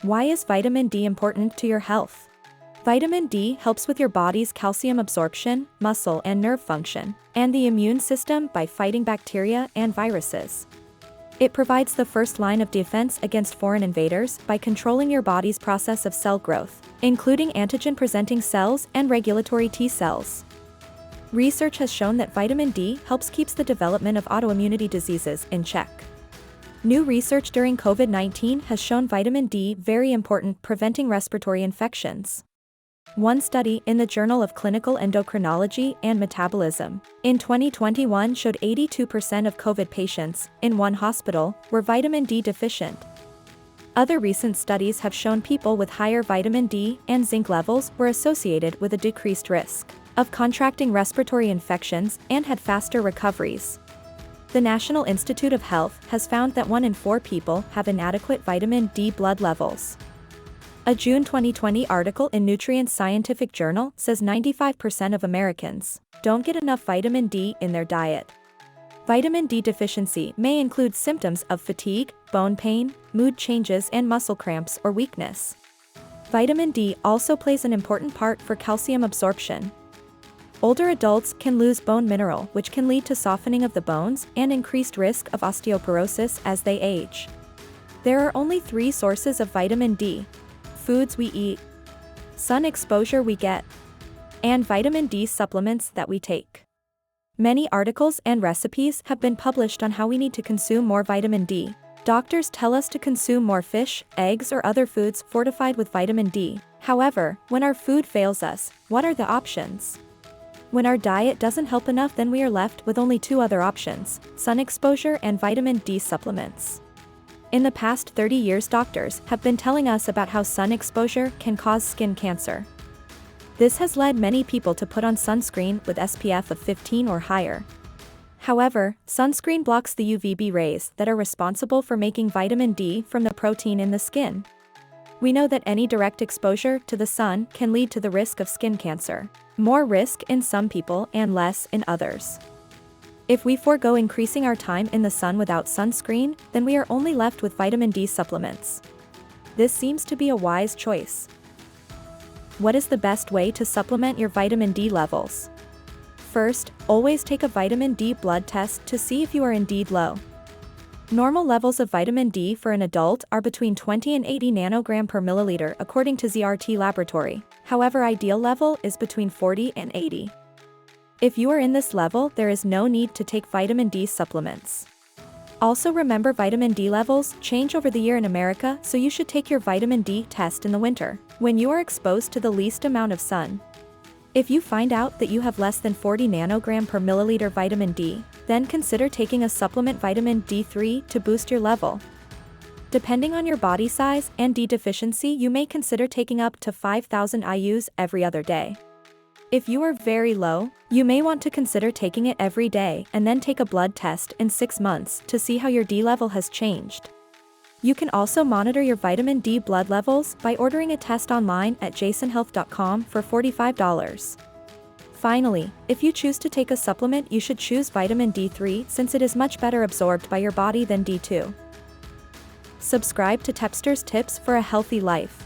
Why is vitamin D important to your health? Vitamin D helps with your body's calcium absorption, muscle and nerve function, and the immune system by fighting bacteria and viruses. It provides the first line of defense against foreign invaders by controlling your body's process of cell growth, including antigen-presenting cells and regulatory T cells. Research has shown that vitamin D helps keeps the development of autoimmunity diseases in check. New research during COVID-19 has shown vitamin D very important preventing respiratory infections. One study in the Journal of Clinical Endocrinology and Metabolism in 2021 showed 82% of COVID patients in one hospital were vitamin D deficient. Other recent studies have shown people with higher vitamin D and zinc levels were associated with a decreased risk of contracting respiratory infections and had faster recoveries. The National Institute of Health has found that 1 in 4 people have inadequate vitamin D blood levels. A June 2020 article in Nutrients Scientific Journal says 95% of Americans don't get enough vitamin D in their diet. Vitamin D deficiency may include symptoms of fatigue, bone pain, mood changes and muscle cramps or weakness. Vitamin D also plays an important part for calcium absorption. Older adults can lose bone mineral, which can lead to softening of the bones and increased risk of osteoporosis as they age. There are only 3 sources of vitamin D: foods we eat, sun exposure we get, and vitamin D supplements that we take. Many articles and recipes have been published on how we need to consume more vitamin D. Doctors tell us to consume more fish, eggs or other foods fortified with vitamin D. However, when our food fails us, what are the options? When our diet doesn't help enough, then we are left with only 2 other options: sun exposure and vitamin D supplements. In the past 30 years, doctors have been telling us about how sun exposure can cause skin cancer. This has led many people to put on sunscreen with SPF of 15 or higher. However, sunscreen blocks the UVB rays that are responsible for making vitamin D from the protein in the skin. We know that any direct exposure to the sun can lead to the risk of skin cancer. More risk in some people and less in others. If we forego increasing our time in the sun without sunscreen, then we are only left with vitamin D supplements. This seems to be a wise choice. What is the best way to supplement your vitamin D levels? First, always take a vitamin D blood test to see if you are indeed low. Normal levels of vitamin D for an adult are between 20 and 80 nanogram per milliliter according to ZRT Laboratory. However, ideal level is between 40 and 80. If you are in this level, there is no need to take vitamin D supplements. Also remember, vitamin D levels change over the year in America, so you should take your vitamin D test in the winter, when you are exposed to the least amount of sun. If you find out that you have less than 40 nanogram per milliliter vitamin D, then consider taking a supplement vitamin D3 to boost your level. Depending on your body size and D deficiency, you may consider taking up to 5,000 IUs every other day. If you are very low, you may want to consider taking it every day and then take a blood test in 6 months to see how your D level has changed. You can also monitor your vitamin D blood levels by ordering a test online at jasonhealth.com for $45. Finally, if you choose to take a supplement, you should choose vitamin D3 since it is much better absorbed by your body than D2. Subscribe to Tepster's Tips for a Healthy Life.